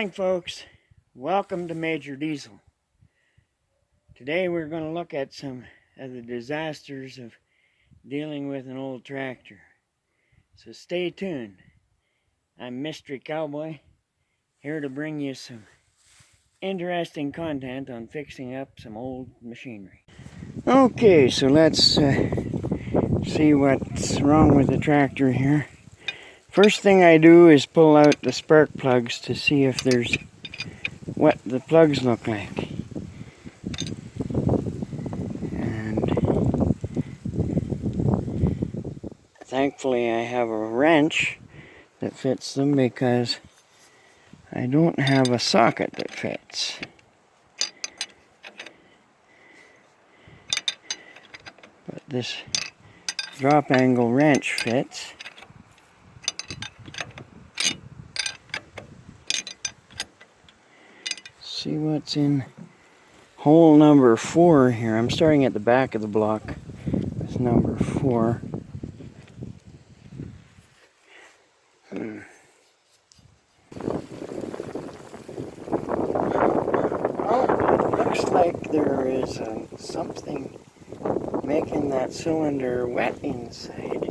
Morning, folks. Welcome to Major Diesel. Today we're going to look at some of the disasters of dealing with an old tractor. So stay tuned. I'm Mystery Cowboy, here to bring you some interesting content on fixing up some old machinery. Okay, so let's see what's wrong with the tractor here. First thing I do is pull out the spark plugs to see if there's what the plugs look like. And thankfully I have a wrench that fits them because I don't have a socket that fits. But this drop angle wrench fits. See what's in hole number 4 here. I'm starting at the back of the block with number 4. Oh, it looks like there is something making that cylinder wet inside.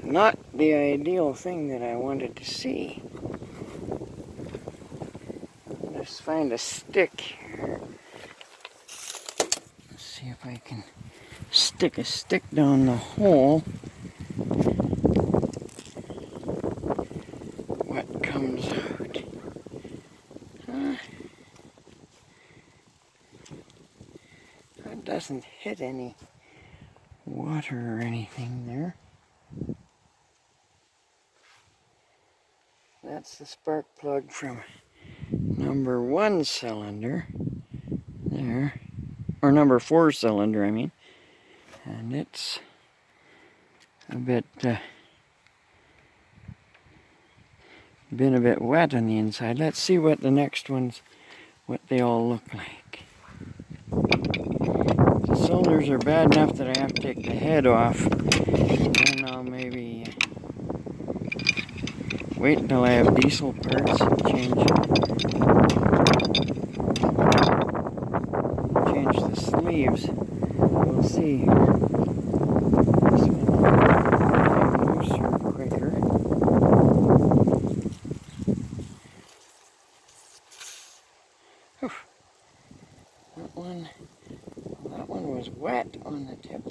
Not the ideal thing that I wanted to see. Let's find a stick here. Let's see if I can stick a stick down the hole. What comes out? That doesn't hit any water or anything there. That's the spark plug from number 1 cylinder there, or number 4 cylinder I mean, and it's a bit been a bit wet on the inside. Let's see what the next ones, what they all look like. The cylinders are bad enough that I have to take the head off, and then I'll maybe wait until I have diesel parts and change the sleeves. We'll see here. This one will get looser quicker. Whew. That one was wet on the tip.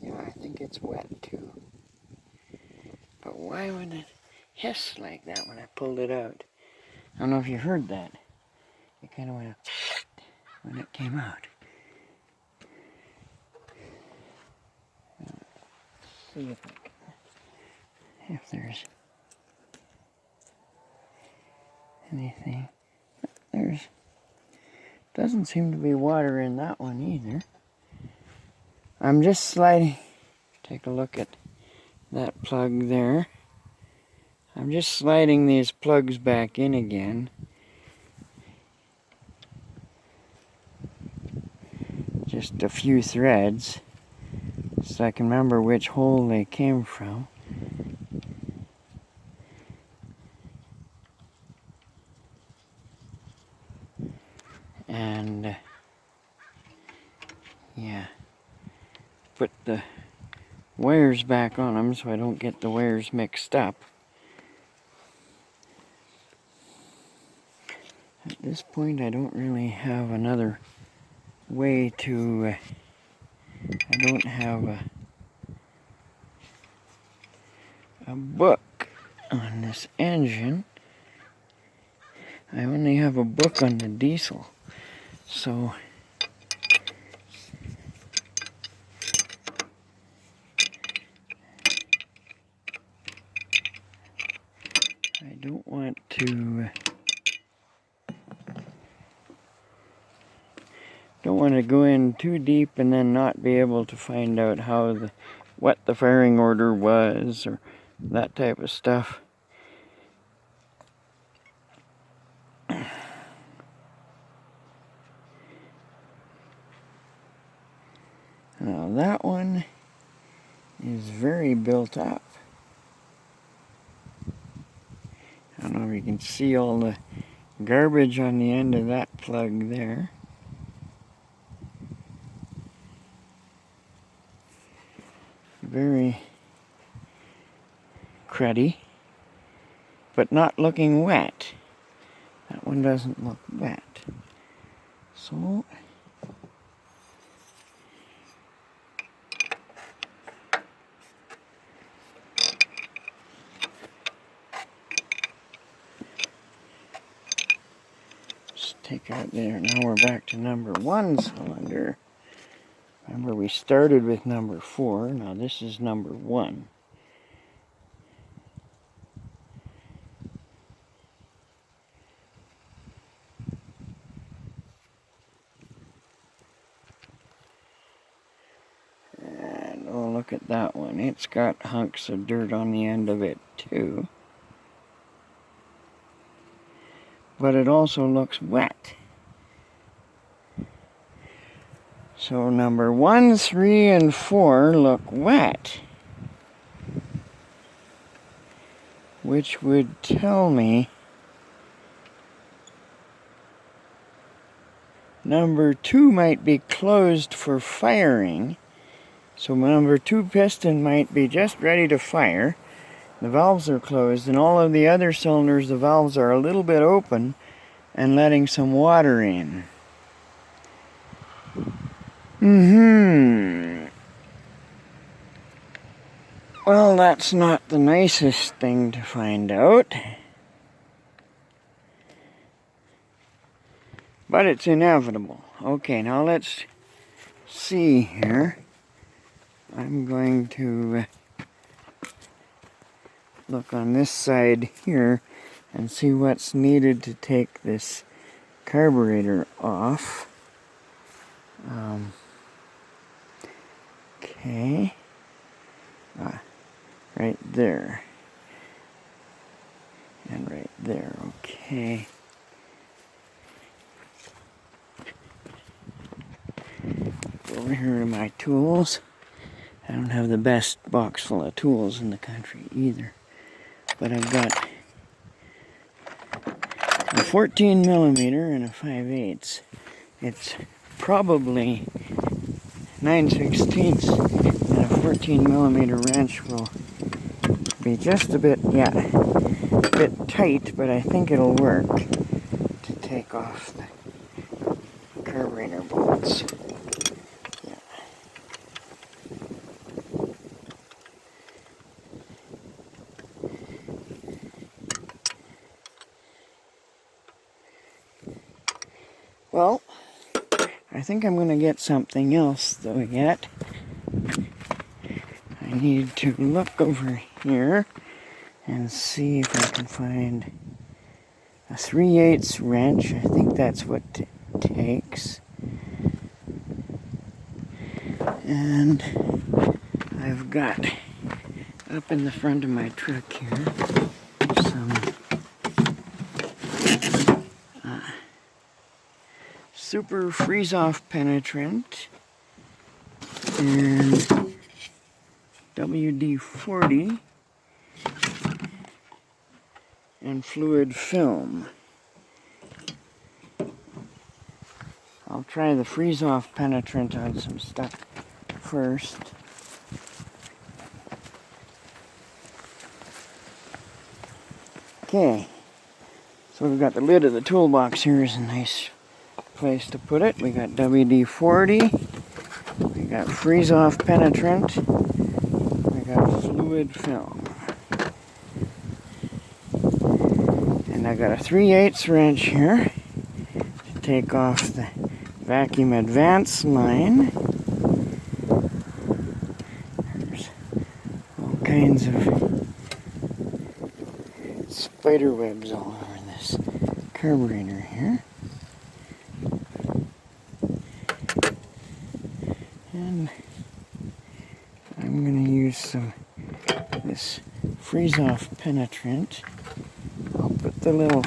Yeah, I think it's wet too. But why would it hiss like that when I pulled it out? I don't know if you heard that. It kind of went when it came out. Let's see if there's anything. Doesn't seem to be water in that one either. I'm just sliding. Take a look at that plug there. I'm just sliding these plugs back in again. Just a few threads so I can remember which hole they came from. And yeah, put the wires back on them so I don't get the wires mixed up. At this point I don't really have another way to, I don't have a book on this engine. I only have a book on the diesel, so I don't want to go in too deep and then not be able to find out what the firing order was or that type of stuff. Now that one is very built up. can see all the garbage on the end of that plug there. Very cruddy, but not looking wet. That one doesn't look wet. So just take out there. Now we're back to number 1 cylinder. Remember, we started with number 4. Now this is number 1. And oh, look at that one. It's got hunks of dirt on the end of it too. But it also looks wet. So number 1, 3, and 4 look wet, which would tell me number 2 might be closed for firing. So number 2 piston might be just ready to fire. The valves are closed, and all of the other cylinders, the valves are a little bit open and letting some water in. Well, that's not the nicest thing to find out, but it's inevitable. Okay, now let's see here. I'm going to look on this side here and see what's needed to take this carburetor off. Okay, right there, and right there. Okay, over here to my tools. I don't have the best box full of tools in the country either, but I've got a 14 millimeter and a 5/8. It's probably 9/16, and a 14 millimeter wrench will be just a bit tight, but I think it'll work to take off the carburetor bolts. Yeah. Well, I think I'm going to get something else though yet. I need to look over here and see if I can find a 3/8 wrench. I think that's what it takes. And I've got up in the front of my truck here some super freeze-off penetrant and WD-40 and fluid film. I'll try the freeze-off penetrant on some stuff first. Okay, so we've got the lid of the toolbox here is a nice place to put it. We got WD-40, we got freeze-off penetrant, we got fluid film. And I got a 3/8 wrench here to take off the vacuum advance line. There's all kinds of spider webs all over this carburetor here. And I'm going to use this freeze-off penetrant. I'll put the little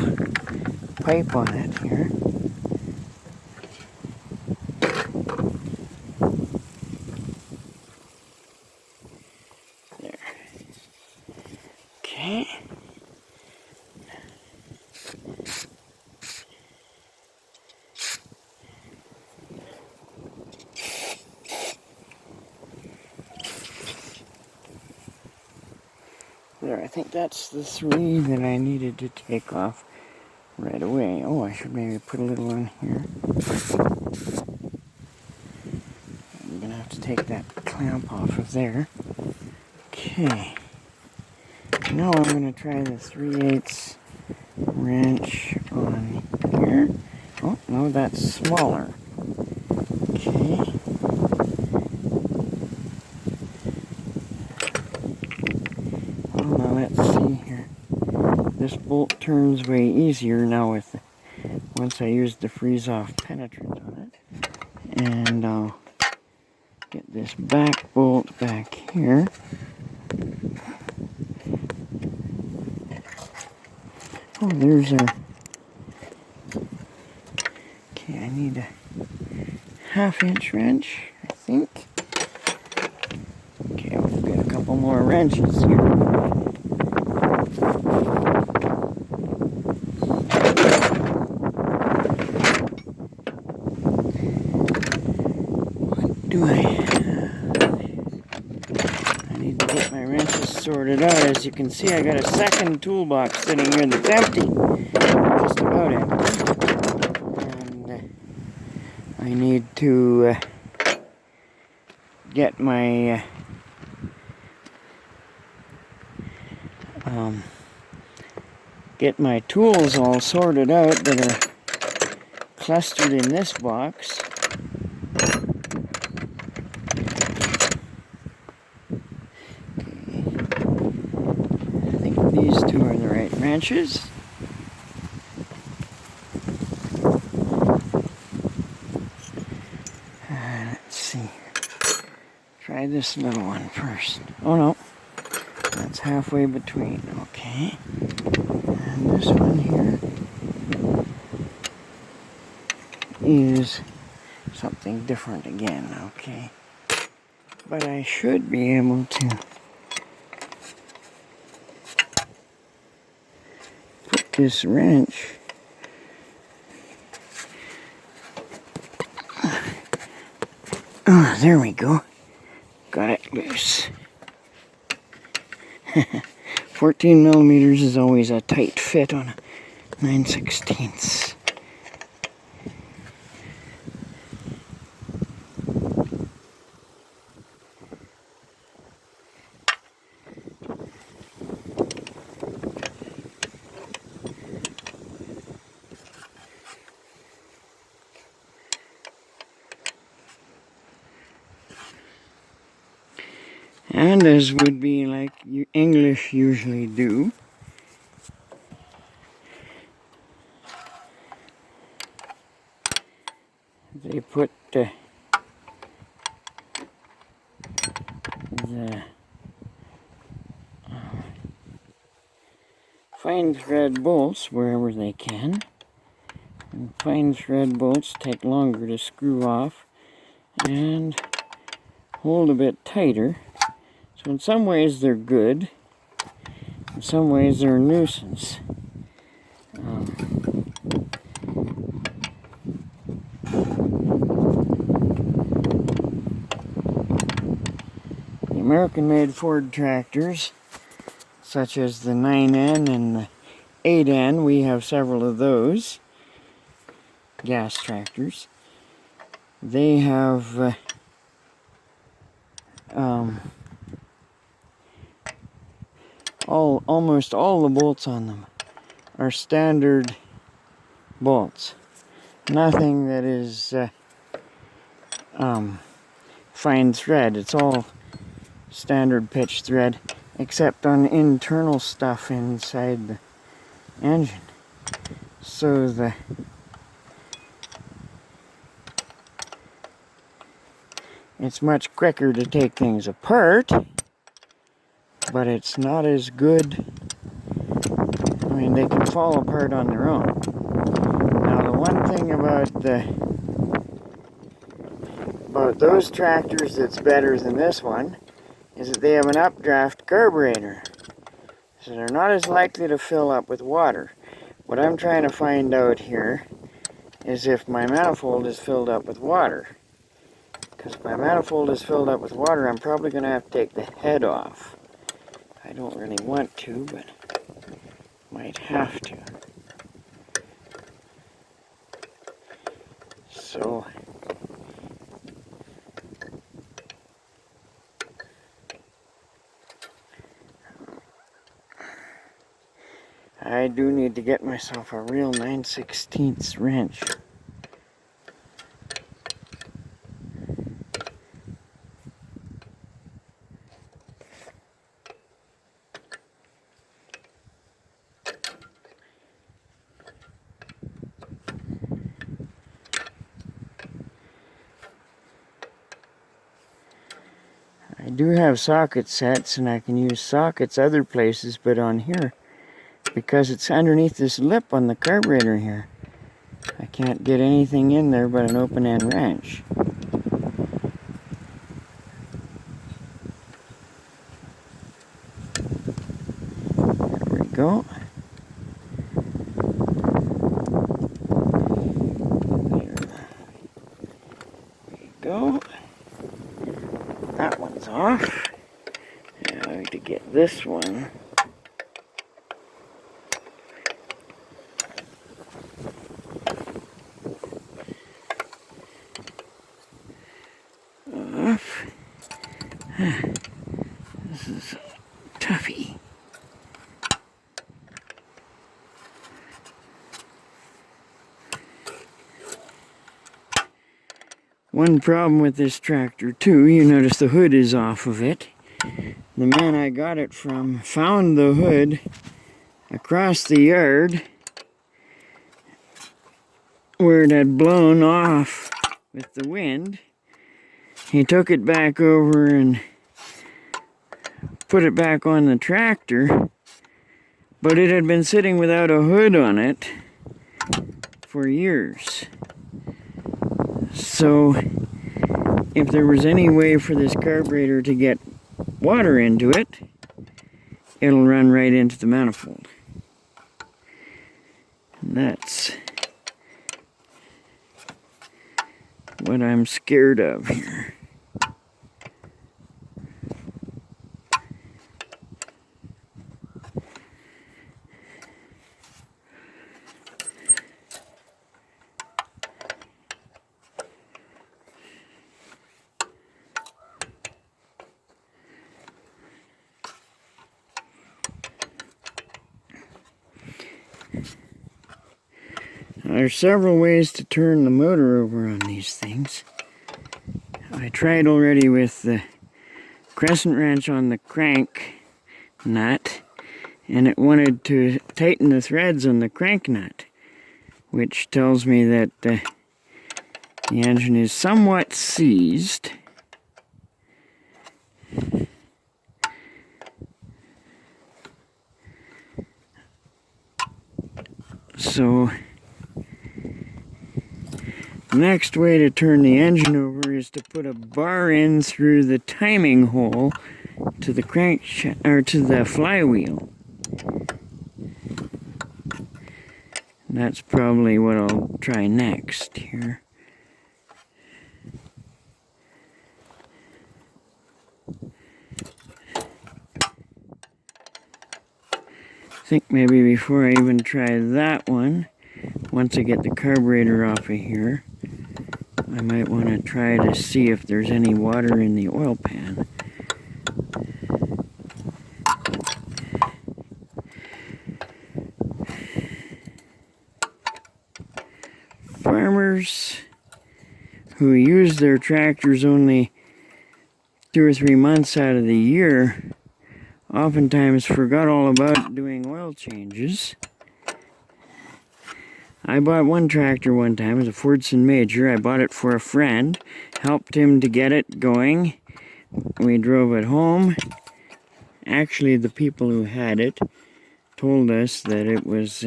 pipe on it here. There. Okay. There, I think that's the 3 that I needed to take off right away. Oh, I should maybe put a little on here. I'm going to have to take that clamp off of there. Okay. Now I'm going to try the 3/8 wrench on here. Oh, no, that's smaller. Okay. Well, now let's see here. This bolt turns way easier now once I use the freeze-off penetrant on it. And I'll get this back bolt back here. Oh, there's our... Okay, I need a 1/2-inch wrench, I think. Okay, we'll get a couple more wrenches here. What do I need to get my wrenches sorted out. As you can see, I got a second toolbox sitting here that's empty. Just about empty. And I need to get my tools all sorted out that are clustered in this box. I think these 2 are the right wrenches. Let's see. Try this little one first. Oh no, that's halfway between. Okay. And this one here is something different again. Okay. But I should be able to put this wrench there we go. Got it loose. 14 millimeters is always a tight fit on a 9/16. And as would be like English usually do, they put the fine thread bolts wherever they can. And fine thread bolts take longer to screw off and hold a bit tighter. So in some ways they're good, in some ways they're a nuisance. The American-made Ford tractors, such as the 9N and the 8N, we have several of those, gas tractors. They have almost all the bolts on them are standard bolts. Nothing that is fine thread. It's all standard pitch thread, except on internal stuff inside the engine. So it's much quicker to take things apart, but it's not as good. I mean, they can fall apart on their own. Now, the one thing about those tractors that's better than this one is that they have an updraft carburetor. So they're not as likely to fill up with water. What I'm trying to find out here is if my manifold is filled up with water. Because if my manifold is filled up with water, I'm probably going to have to take the head off. I don't really want to, but might have to. So I do need to get myself a real 9/16 wrench. I do have socket sets, and I can use sockets other places, but on here, because it's underneath this lip on the carburetor here, I can't get anything in there but an open-end wrench. There we go. There we go. That one's off. Now I have to get this one. Off. This is toughy. One problem with this tractor too, you notice the hood is off of it. The man I got it from found the hood across the yard where it had blown off with the wind. He took it back over and put it back on the tractor, but it had been sitting without a hood on it for years. So if there was any way for this carburetor to get water into it, it'll run right into the manifold. And that's what I'm scared of here. There's several ways to turn the motor over on these things. I tried already with the crescent wrench on the crank nut, and it wanted to tighten the threads on the crank nut, which tells me that the engine is somewhat seized. So the next way to turn the engine over is to put a bar in through the timing hole to the or to the flywheel. And that's probably what I'll try next here. I think maybe before I even try that one, once I get the carburetor off of here, I might want to try to see if there's any water in the oil pan. Farmers who use their tractors only 2 or 3 months out of the year oftentimes forgot all about doing oil changes. I bought one tractor one time. It was a Fordson Major. I bought it for a friend, helped him to get it going. We drove it home. Actually, the people who had it told us that it was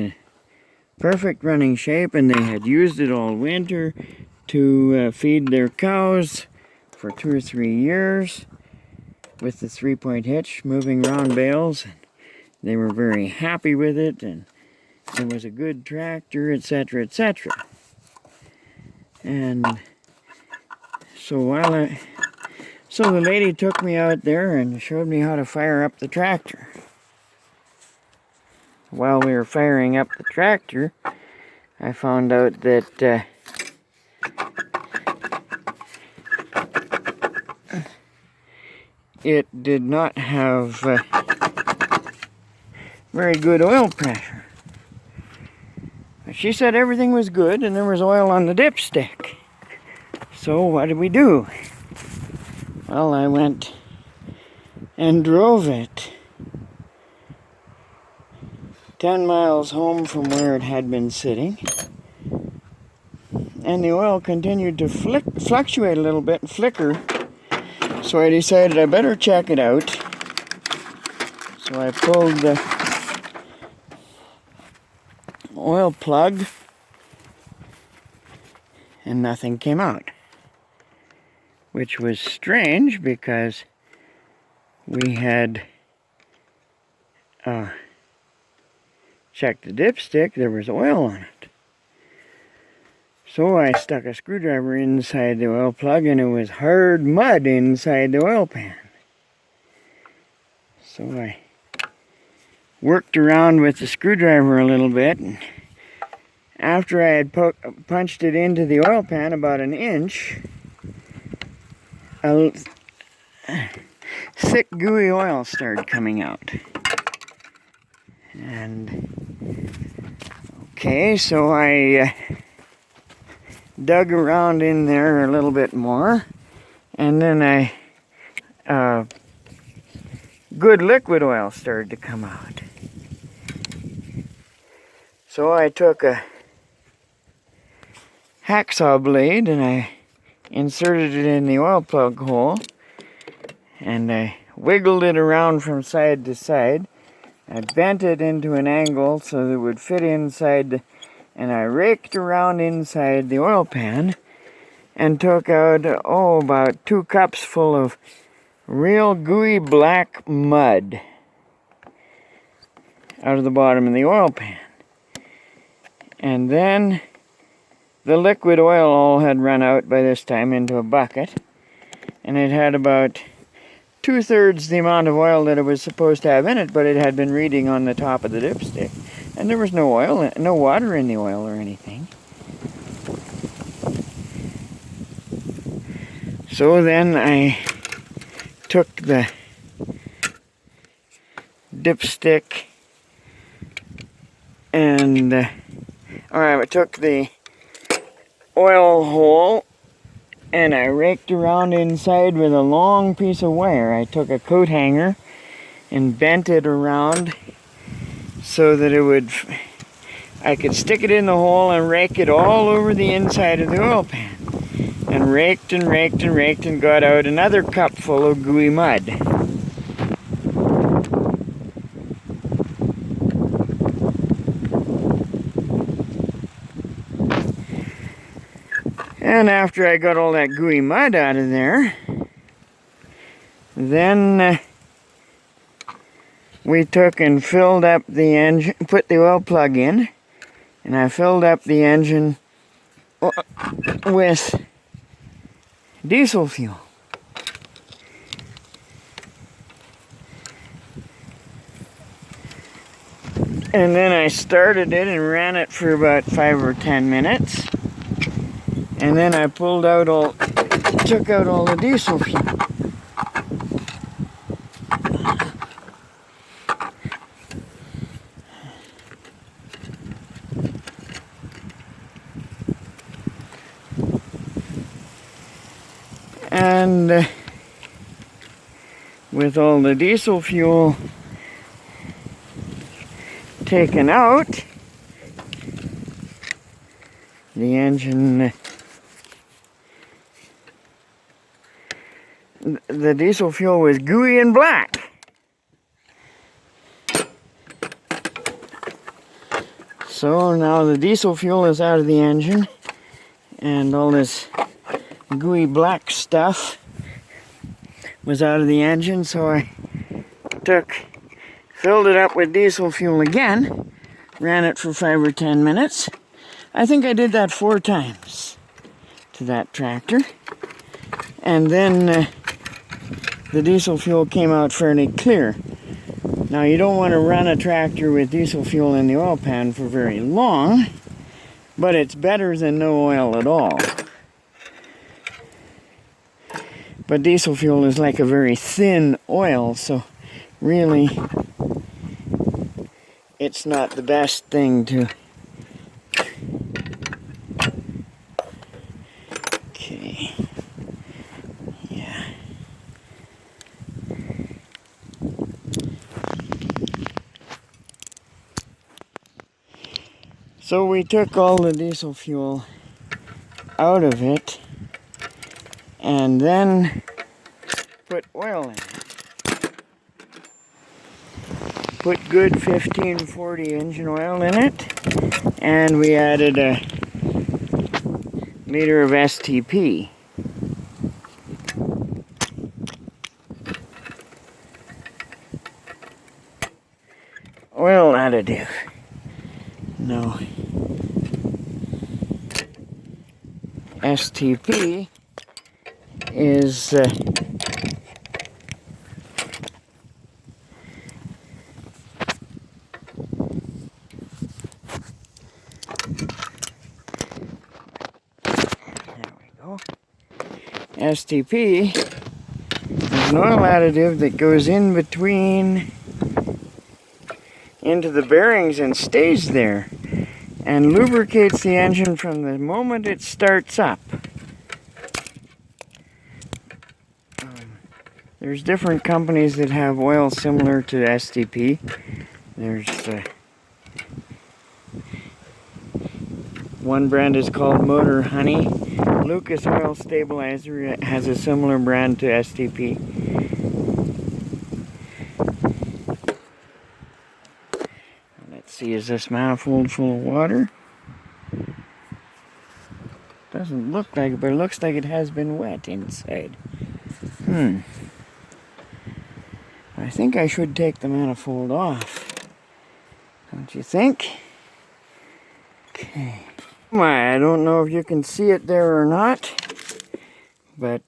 perfect running shape, and they had used it all winter to feed their cows for 2 or 3 years with the 3-point hitch, moving round bales. They were very happy with it, and it was a good tractor, etc., etc. And so so the lady took me out there and showed me how to fire up the tractor. while we were firing up the tractor, I found out that it did not have very good oil pressure. She said everything was good and there was oil on the dipstick. So what did we do? Well, I went and drove it 10 miles home from where it had been sitting, and the oil continued to fluctuate a little bit and flicker. So I decided I better check it out. So I pulled the oil plug and nothing came out, which was strange because we had checked the dipstick. There was oil on it. So I stuck a screwdriver inside the oil plug and it was hard mud inside the oil pan. So I worked around with the screwdriver a little bit, and after I had punched it into the oil pan about an inch, a thick gooey oil started coming out. And okay, so I dug around in there a little bit more, and then good liquid oil started to come out. So I took a hacksaw blade and I inserted it in the oil plug hole, and I wiggled it around from side to side. I bent it into an angle so that it would fit inside, and I raked around inside the oil pan and took out, about 2 cups full of real gooey black mud out of the bottom of the oil pan. And then the liquid oil all had run out by this time into a bucket, and it had about 2/3 the amount of oil that it was supposed to have in it, but it had been reading on the top of the dipstick. And there was no oil, no water in the oil or anything. So then I took the dipstick and, I took the oil hole and I raked around inside with a long piece of wire. I took a coat hanger and bent it around so that I could stick it in the hole and rake it all over the inside of the oil pan. And raked and raked and raked and got out another cup full of gooey mud. And after I got all that gooey mud out of there, then we took and filled up the engine, put the oil plug in, and I filled up the engine with diesel fuel. And then I started it and ran it for about 5 or 10 minutes. And then I took out all the diesel fuel. And with all the diesel fuel taken out, the engine, the diesel fuel was gooey and black. So now the diesel fuel is out of the engine, and all this gooey black stuff was out of the engine, so I filled it up with diesel fuel again, ran it for 5 or 10 minutes. I think I did that 4 times to that tractor. And then the diesel fuel came out fairly clear. Now you don't want to run a tractor with diesel fuel in the oil pan for very long, but it's better than no oil at all. But diesel fuel is like a very thin oil, so really it's not the best thing to... Okay. Yeah. So we took all the diesel fuel out of it and then put oil in it. Put good 1540 engine oil in it, and we added a liter of STP. Oil additive. No. STP is there we go. STP is an oil additive that goes in between into the bearings and stays there and lubricates the engine from the moment it starts up. There's different companies that have oil similar to STP. There's one brand is called Motor Honey. Lucas Oil Stabilizer has a similar brand to STP. Let's see, is this manifold full of water? Doesn't look like it, but it looks like it has been wet inside. I think I should take the manifold off. Don't you think? Okay. I don't know if you can see it there or not, but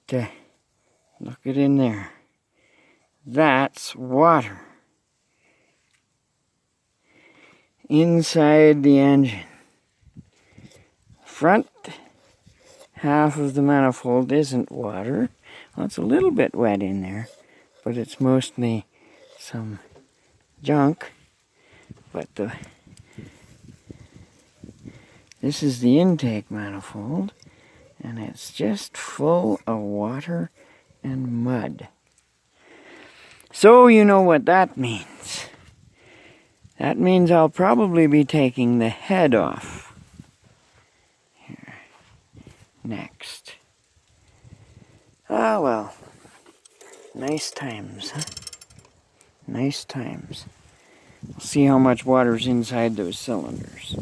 look it in there. That's water inside the engine. Front half of the manifold isn't water. Well, it's a little bit wet in there, but it's mostly some junk. But this is the intake manifold, and it's just full of water and mud. So you know what that means. That means I'll probably be taking the head off here next. Ah, well. Nice times, huh? Nice times. We'll see how much water's inside those cylinders.